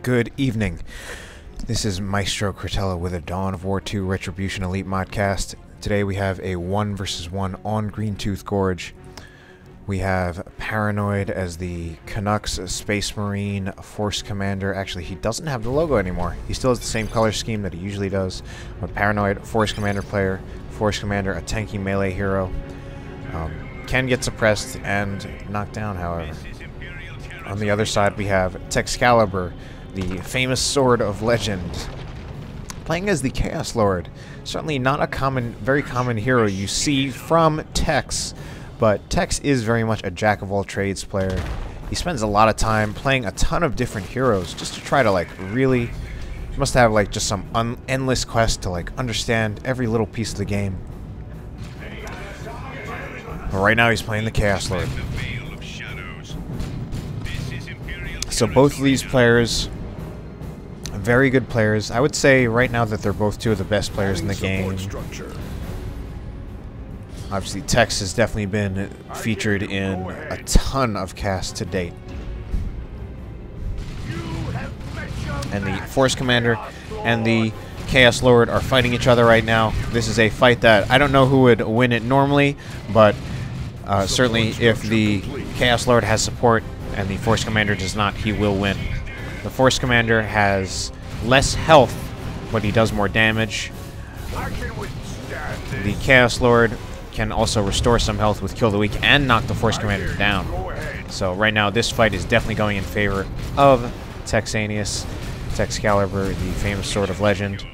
Good evening. This is Maestro Cortella with a Dawn of War 2 Retribution Elite modcast. Today we have a 1 versus 1 on Greentooth Gorge. We have Paranoid as the Canucks Space Marine Force Commander. Actually, he doesn't have the logo anymore. He still has the same color scheme that he usually does. But Paranoid, Force Commander player, Force Commander, a tanky melee hero. Can get suppressed and knocked down, however. On the other side we have Texcalibur, the famous sword of legend, playing as the Chaos Lord. Certainly not a very common hero you see from Tex, but Tex is very much a jack-of-all-trades player. He spends a lot of time playing a ton of different heroes just to try to, like, really... He must have, like, just some endless quest to, like, understand every little piece of the game. But right now he's playing the Chaos Lord. So both of these players, very good players. I would say right now that they're both two of the best players in the game. Obviously, Tex has definitely been featured in a ton of casts to date. And the Force Commander and the Chaos Lord are fighting each other right now. This is a fight that I don't know who would win it normally, but certainly if the Chaos Lord has support and the Force Commander does not, he will win. The Force Commander has less health, but he does more damage. The Chaos Lord can also restore some health with Kill the Weak and knock the Force Commander down. So right now this fight is definitely going in favor of Texanius, Texcalibur, the famous sword of legend.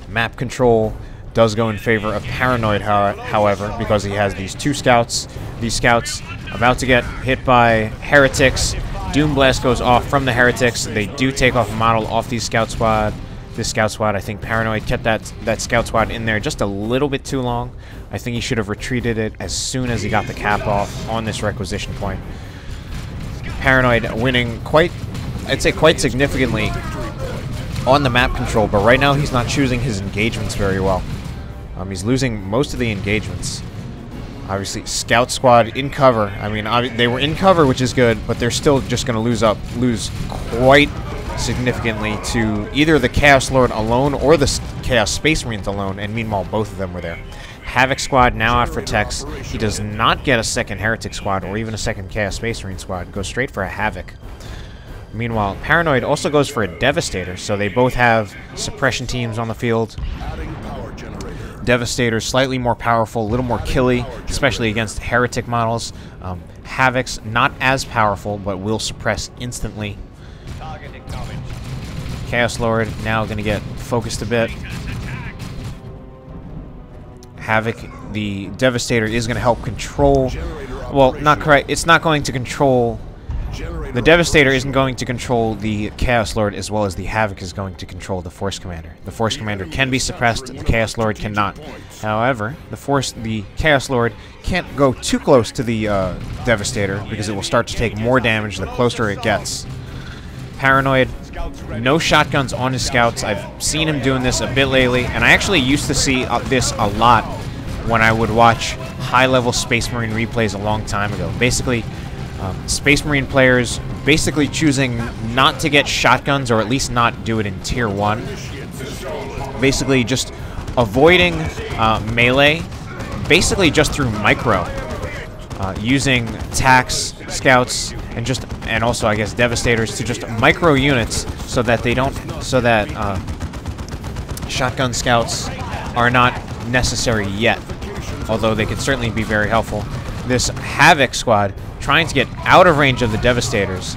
Map control does go in favor of Paranoid, however, because he has these two scouts. These scouts about to get hit by heretics. Doom Blast goes off from the heretics. They do take off a model off these scout squad. This scout squad, I think Paranoid kept that scout squad in there just a little bit too long. I think he should have retreated it as soon as he got the cap off on this requisition point. Paranoid winning I'd say quite significantly on the map control, but right now he's not choosing his engagements very well. He's losing most of the engagements. Obviously, Scout Squad in cover. I mean, they were in cover, which is good, but they're still just going to lose quite significantly to either the Chaos Lord alone or the Chaos Space Marines alone, and meanwhile, both of them were there. Havoc Squad now out for Tex. He does not get a second Heretic Squad or even a second Chaos Space Marine Squad. Goes straight for a Havoc. Meanwhile, Paranoid also goes for a Devastator, so they both have suppression teams on the field. Devastator slightly more powerful, a little more killy, especially against heretic models. Havoc's not as powerful, but will suppress instantly. Chaos Lord now going to get focused a bit. Havoc, the Devastator, is going to help control... Well, not correct. It's not going to control... The Devastator isn't going to control the Chaos Lord as well as the Havoc is going to control the Force Commander. The Force Commander can be suppressed, the Chaos Lord cannot. However, the Chaos Lord can't go too close to the Devastator because it will start to take more damage the closer it gets. Paranoid, no shotguns on his scouts. I've seen him doing this a bit lately, and I actually used to see this a lot when I would watch high-level Space Marine replays a long time ago. Basically, Space Marine players basically choosing not to get shotguns, or at least not do it in Tier 1. Basically just avoiding melee, basically just through micro. Using tax scouts and also I guess Devastators to just micro units so that shotgun scouts are not necessary yet. Although they can certainly be very helpful. This Havoc squad trying to get out of range of the Devastators,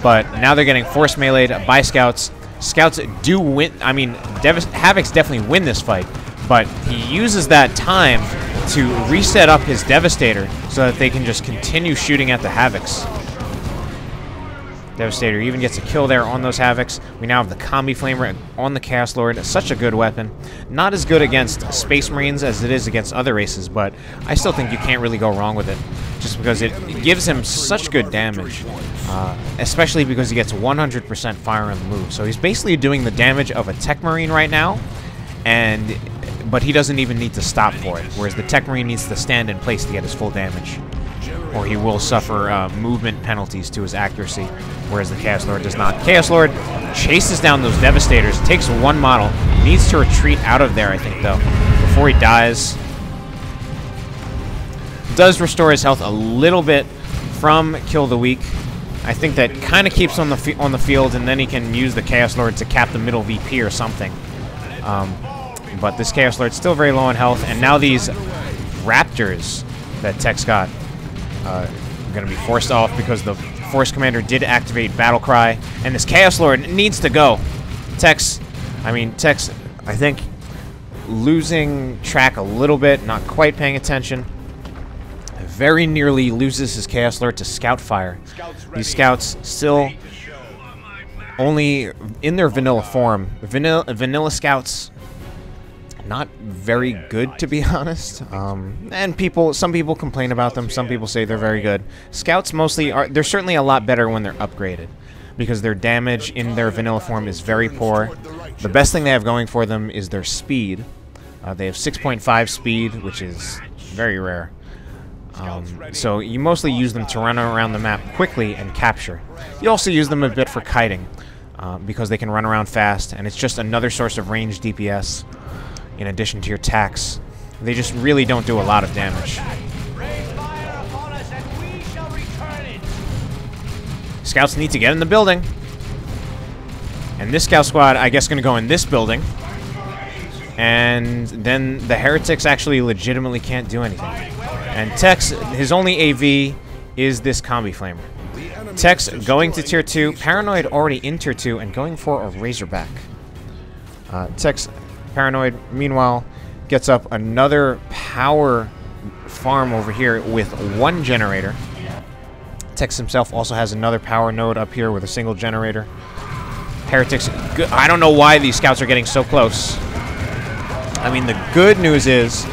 but now they're getting force meleeed by scouts. Scouts do win. I mean, Havocs definitely win this fight, but he uses that time to reset up his Devastator so that they can just continue shooting at the Havocs. Devastator even gets a kill there on those Havocs. We now have the Combi Flamer on the Chaos Lord. Such a good weapon. Not as good against Space Marines as it is against other races, but I still think you can't really go wrong with it, just because it gives him such good damage, especially because he gets 100% fire on the move. So he's basically doing the damage of a Tech Marine right now, but he doesn't even need to stop for it, whereas the Tech Marine needs to stand in place to get his full damage. or he will suffer movement penalties to his accuracy, whereas the Chaos Lord does not. Chaos Lord chases down those Devastators, takes one model, needs to retreat out of there, I think, though, before he dies. Does restore his health a little bit from Kill the Weak. I think that kind of keeps him on the field, and then he can use the Chaos Lord to cap the middle VP or something. But this Chaos Lord's still very low on health, and now these Raptors that Tech's got going to be forced off because the Force Commander did activate Battle Cry, and this Chaos Lord needs to go. Tech's, I think, losing track a little bit, not quite paying attention. Very nearly loses his Chaos Lord to Scout Fire. These Scouts still only in their vanilla form. Vanilla Scouts, not very good, to be honest. And some people complain about them. Some people say they're very good. Scouts mostly are. They're certainly a lot better when they're upgraded, because their damage in their vanilla form is very poor. The best thing they have going for them is their speed. They have 6.5 speed, which is very rare. So you mostly use them to run around the map quickly and capture. You also use them a bit for kiting, because they can run around fast, and it's just another source of ranged DPS in addition to your tax. They just really don't do a lot of damage. Scouts need to get in the building. And this scout squad, I guess, going to go in this building. And then the Heretics actually legitimately can't do anything. And Tech's, his only AV is this Combi Flamer. Tech's going to Tier 2. Paranoid already in Tier 2 and going for a Razorback. Tech's Paranoid, meanwhile, gets up another power farm over here with one generator. Tex himself also has another power node up here with a single generator. Heretics, I don't know why these scouts are getting so close. I mean, the good news is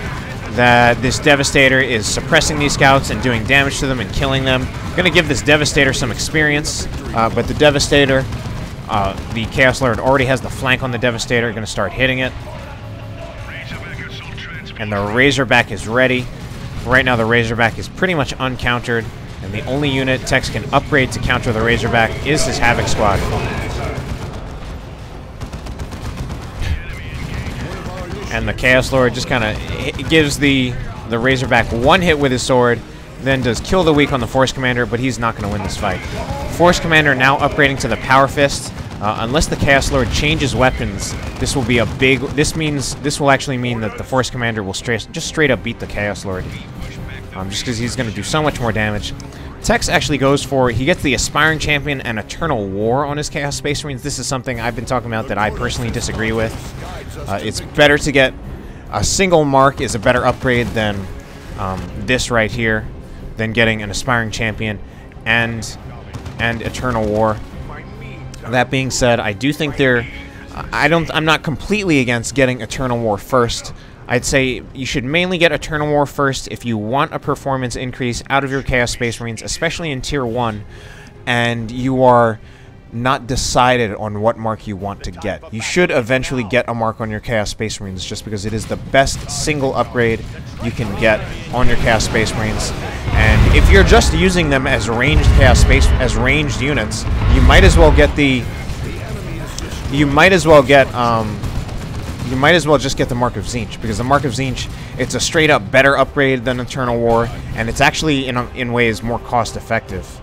that this Devastator is suppressing these scouts and doing damage to them and killing them. Going to give this Devastator some experience, but the Devastator, the Chaos Lord already has the flank on the Devastator, going to start hitting it. And the Razorback is ready. Right now the Razorback is pretty much uncountered, and the only unit Tex can upgrade to counter the Razorback is his Havoc Squad. And the Chaos Lord just kind of gives the Razorback one hit with his sword, then does Kill the Weak on the Force Commander, but he's not going to win this fight. Force Commander now upgrading to the Power Fist. Unless the Chaos Lord changes weapons, this will be a big... This will actually mean that the Force Commander will just straight up beat the Chaos Lord. Just because he's going to do so much more damage. Tex actually goes for... He gets the Aspiring Champion and Eternal War on his Chaos Space Marines. This is something I've been talking about that I personally disagree with. It's better to get... A single mark is a better upgrade than this right here, than getting an Aspiring Champion and Eternal War. That being said, I do think I'm not completely against getting Eternal War first. I'd say you should mainly get Eternal War first if you want a performance increase out of your Chaos Space Marines, especially in Tier 1, and you are not decided on what mark you want to get. You should eventually get a mark on your Chaos Space Marines just because it is the best single upgrade you can get on your Chaos Space Marines. And if you're just using them as ranged ranged units, you might as well get just get the Mark of Tzeentch, because the Mark of Tzeentch, it's a straight up better upgrade than Eternal War, and it's actually in ways more cost effective.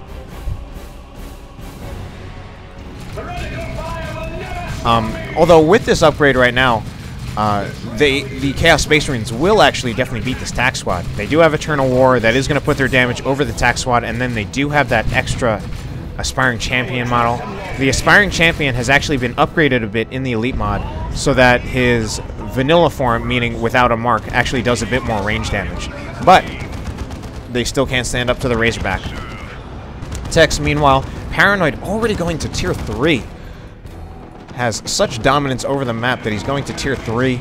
Although with this upgrade right now, the Chaos Space Marines will actually definitely beat this Tax Squad. They do have Eternal War that is going to put their damage over the Tax Squad, and then they do have that extra Aspiring Champion model. The Aspiring Champion has actually been upgraded a bit in the Elite mod so that his vanilla form, meaning without a mark, actually does a bit more range damage. But they still can't stand up to the Razorback. Tex, meanwhile, Paranoid already going to Tier 3. Has such dominance over the map that he's going to Tier 3.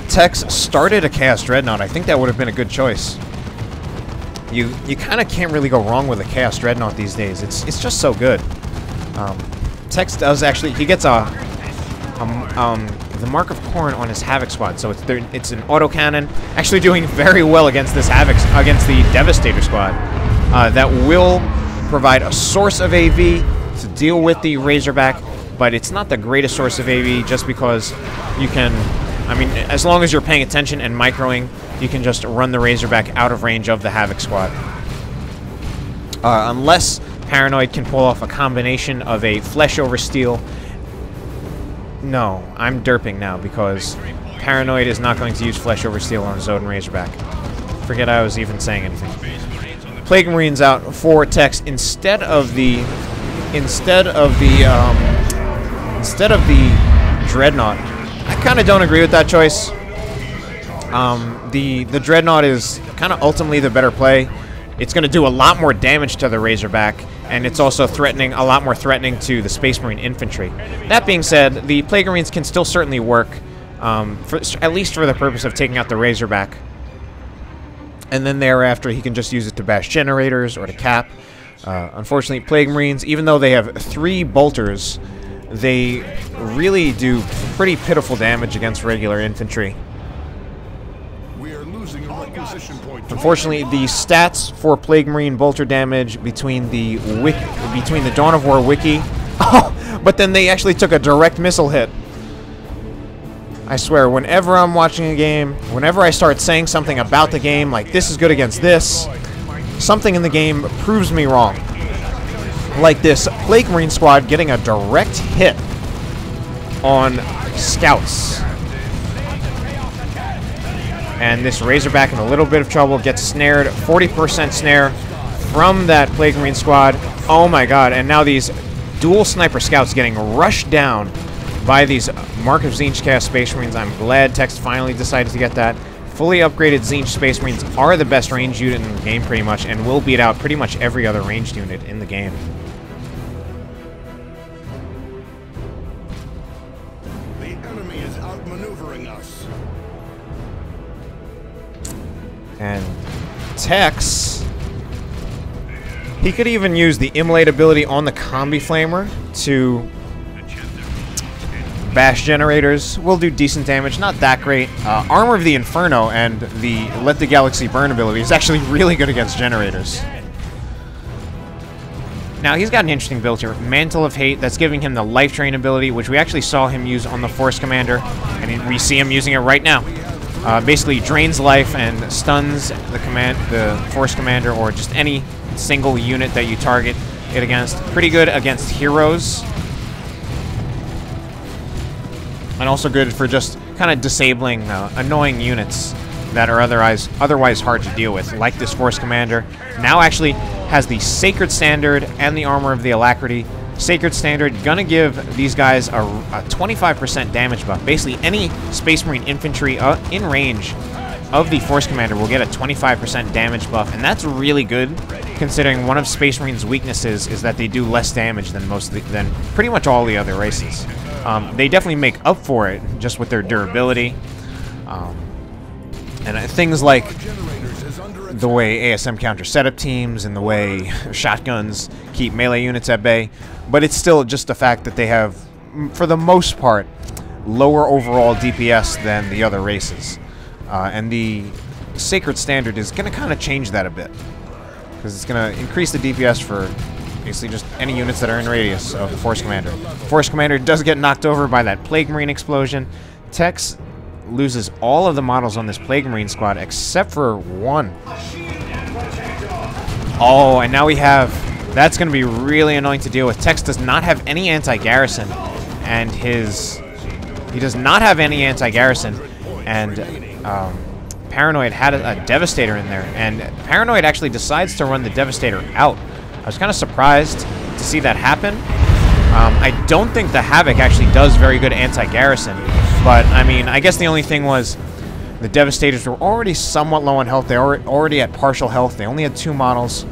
Tex started a Chaos Dreadnought. I think that would have been a good choice. You kind of can't really go wrong with a Chaos Dreadnought these days. It's just so good. Tex does actually... He gets a the Mark of Corn on his Havoc squad. So it's an autocannon, actually doing very well against this against the Devastator squad. That will provide a source of AV to deal with the Razorback, but it's not the greatest source of AV just because you can, I mean, as long as you're paying attention and microing, you can just run the Razorback out of range of the Havoc squad. Unless Paranoid can pull off a combination of a Flesh over Steel. No, I'm derping now because Paranoid is not going to use Flesh over Steel on Zod and Razorback. Forget I was even saying anything. Plague Marines out for Tex instead of the Dreadnought. I kind of don't agree with that choice. The Dreadnought is kind of ultimately the better play. It's going to do a lot more damage to the Razorback, and it's also a lot more threatening to the Space Marine infantry. That being said, the Plague Marines can still certainly work, at least for the purpose of taking out the Razorback. And then thereafter, he can just use it to bash generators or to cap. Unfortunately, Plague Marines, even though they have 3 bolters, they really do pretty pitiful damage against regular infantry. Unfortunately, the stats for Plague Marine bolter damage between the Dawn of War wiki, but then they actually took a direct missile hit. I swear, whenever I'm watching a game, whenever I start saying something about the game, like this is good against this, something in the game proves me wrong. Like this Plague Marine squad getting a direct hit on scouts. And this Razorback in a little bit of trouble, gets snared, 40% snare from that Plague Marine squad. Oh my god, and now these dual sniper scouts getting rushed down by these Mark of Tzeentch cast Space Marines. I'm glad Tex finally decided to get that. Fully upgraded Tzeentch Space Marines are the best ranged unit in the game pretty much, and will beat out pretty much every other ranged unit in the game. The enemy is outmaneuvering us. And Tex, he could even use the Immolate ability on the Combi Flamer to bash generators. Will do decent damage, not that great. Armor of the Inferno and the Let the Galaxy Burn ability is actually really good against generators. Now, he's got an interesting build here. Mantle of Hate, that's giving him the Life Drain ability, which we actually saw him use on the Force Commander, and we see him using it right now. Basically drains life and stuns the Force Commander or just any single unit that you target it against. Pretty good against heroes. And also good for just kind of disabling annoying units that are otherwise hard to deal with, like this Force Commander. Now actually has the Sacred Standard and the Armor of the Alacrity. Sacred Standard gonna give these guys a 25% damage buff. Basically, any Space Marine infantry in range of the Force Commander will get a 25% damage buff, and that's really good, considering one of Space Marine's weaknesses is that they do less damage than than pretty much all the other races. They definitely make up for it just with their durability, and things like the way ASM counter setup teams and the way shotguns keep melee units at bay. But it's still just the fact that they have, for the most part, lower overall DPS than the other races. And the Sacred Standard is going to kind of change that a bit, because it's going to increase the DPS for basically just any units that are in radius of the Force Commander. Force Commander does get knocked over by that Plague Marine explosion. Tex loses all of the models on this Plague Marine squad except for one. Oh, and now we have... That's going to be really annoying to deal with. Tex does not have any anti-garrison, and he does not have any anti-garrison, and Paranoid had a Devastator in there, and Paranoid actually decides to run the Devastator out. I was kind of surprised to see that happen. I don't think the Havoc actually does very good anti-garrison, but I mean, I guess the only thing was the Devastators were already somewhat low on health. They were already at partial health. They only had 2 models.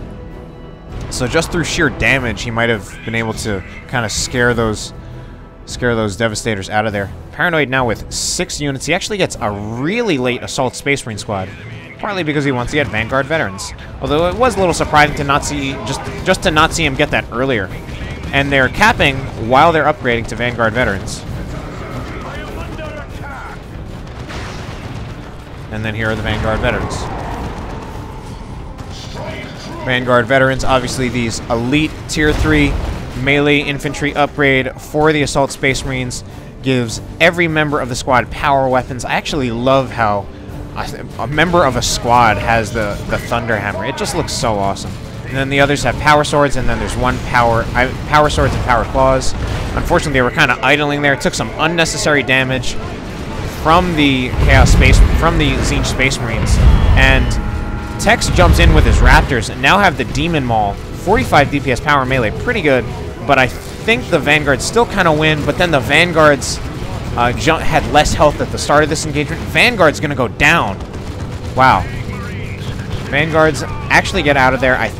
So just through sheer damage, he might have been able to kind of scare those Devastators out of there. Paranoid now with 6 units. He actually gets a really late Assault Space Marine squad, partly because he wants to get Vanguard veterans. Although it was a little surprising to not see just to not see him get that earlier. And they're capping while they're upgrading to Vanguard veterans. And then here are the Vanguard veterans. Vanguard veterans, obviously these elite tier 3 melee infantry upgrade for the Assault Space Marines, gives every member of the squad power weapons. I actually love how a member of a squad has the Thunder Hammer. It just looks so awesome. And then the others have power swords, and then there's one power swords and power claws. Unfortunately, they were kind of idling there. It took some unnecessary damage from the Tzeentch Space Marines, and Tex jumps in with his Raptors and now have the Demon Maul, 45 DPS power melee, pretty good. But I think the Vanguards still kind of win. But then the Vanguards had less health at the start of this engagement. Vanguard's gonna go down. Wow. Vanguards actually get out of there. I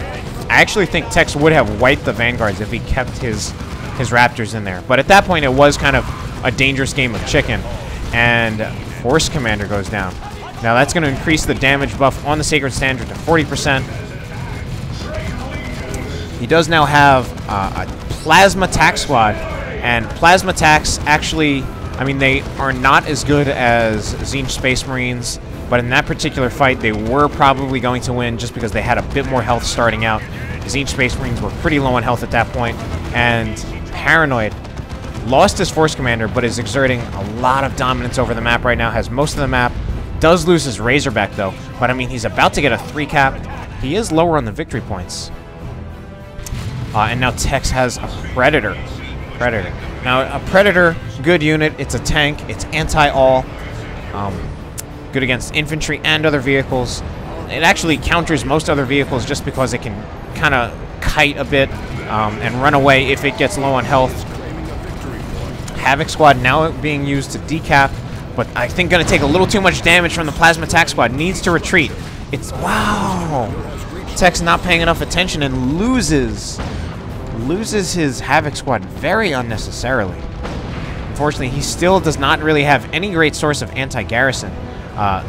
actually think Tex would have wiped the Vanguards if he kept his Raptors in there. But at that point, it was kind of a dangerous game of chicken. And Force Commander goes down. Now that's going to increase the damage buff on the Sacred Standard to 40%. He does now have a Plasma Tac Squad. And Plasma Tacs actually, I mean, they are not as good as Tzeentch Space Marines. But in that particular fight, they were probably going to win just because they had a bit more health starting out. Tzeentch Space Marines were pretty low on health at that point. And Paranoid lost his Force Commander, but is exerting a lot of dominance over the map right now. Has most of the map. Does lose his Razorback, though. But, I mean, he's about to get a 3 cap. He is lower on the victory points. And now Tex has a Predator. Now, a Predator, good unit. It's a tank. It's anti-all. Good against infantry and other vehicles. It actually counters most other vehicles just because it can kind of kite a bit and run away if it gets low on health. Havoc Squad now being used to decap, but I think going to take a little too much damage from the Plasma Tac Squad. Needs to retreat. It's, wow! Tex not paying enough attention and loses his Havoc Squad very unnecessarily. Unfortunately, he still does not really have any great source of anti-garrison.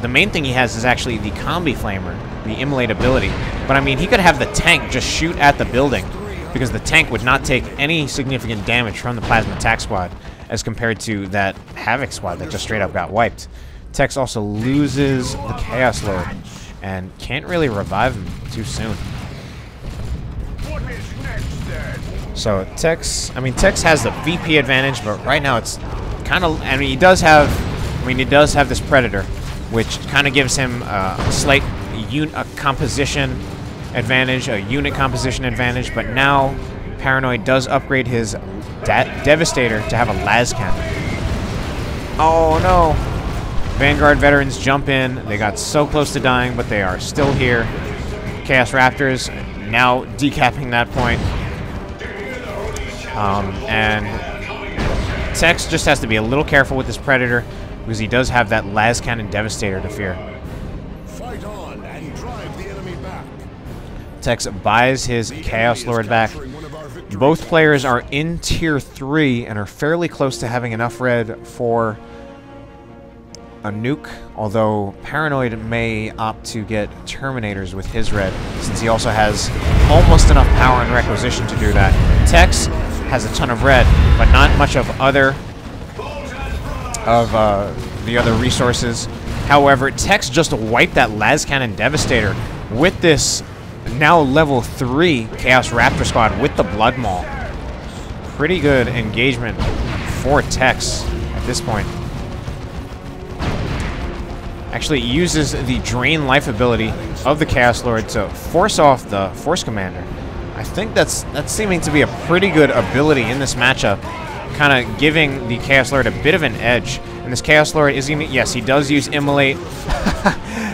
The main thing he has is actually the Combi Flamer, the Immolate ability. But I mean, he could have the tank just shoot at the building, because the tank would not take any significant damage from the Plasma Tac Squad as compared to that Havoc Squad that just straight up got wiped. Tex also loses the Chaos Lord and can't really revive him too soon. So Tex has the VP advantage, but right now it's kind of, I mean, he does have this Predator, which kind of gives him a slight composition advantage, a unit composition advantage, but now Paranoid does upgrade his Devastator to have a las cannon. Oh no! Vanguard veterans jump in. They got so close to dying, but they are still here. Chaos Raptors now decapping that point. And Tex just has to be a little careful with this Predator because he does have that las cannon Devastator to fear. Fight on and drive the enemy back. Tex buys his Chaos Lord back. Both players are in tier 3 and are fairly close to having enough red for a nuke, although Paranoid may opt to get Terminators with his red, since he also has almost enough power and requisition to do that. Tex has a ton of red, but not much of the other resources. However, Tex just wiped that las cannon Devastator with this now level 3 Chaos Raptor Squad with the Blood Maul. Pretty good engagement for Tex at this point. Actually uses the Drain Life ability of the Chaos Lord to force off the Force Commander. I think that's seeming to be a pretty good ability in this matchup, kind of giving the Chaos Lord a bit of an edge. And this Chaos Lord is even, yes, he does use Immolate.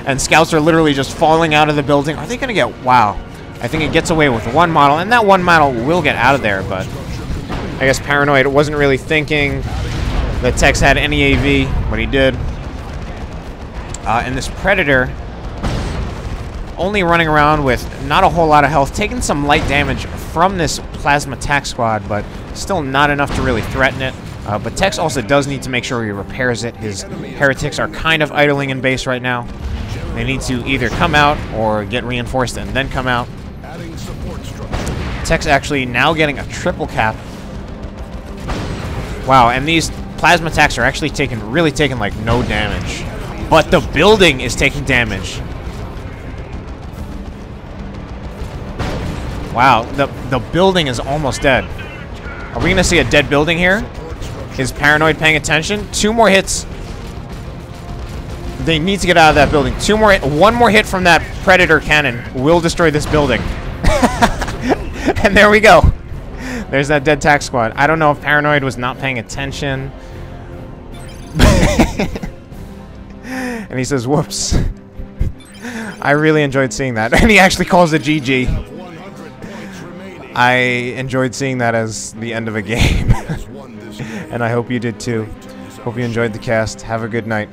And scouts are literally just falling out of the building. Are they going to get... Wow. I think it gets away with one model, and that one model will get out of there, but I guess Paranoid wasn't really thinking that Tex had any AV, but he did. And this Predator only running around with not a whole lot of health, taking some light damage from this Plasma Tac Squad, but still not enough to really threaten it. But Tex also does need to make sure he repairs it. His Heretics are kind of idling in base right now. They need to either come out or get reinforced and then come out. Tex actually now getting a triple cap. Wow, and these Plasma Tacs are actually really taking like no damage. But the building is taking damage. Wow, the building is almost dead. Are we going to see a dead building here? Is Paranoid paying attention? 2 more hits. They need to get out of that building. 2 more, 1 more hit from that Predator cannon will destroy this building. And there we go. There's that dead tac squad. I don't know if Paranoid was not paying attention. And he says, whoops. I really enjoyed seeing that. And he actually calls it GG. I enjoyed seeing that as the end of a game. And I hope you did too. Hope you enjoyed the cast. Have a good night.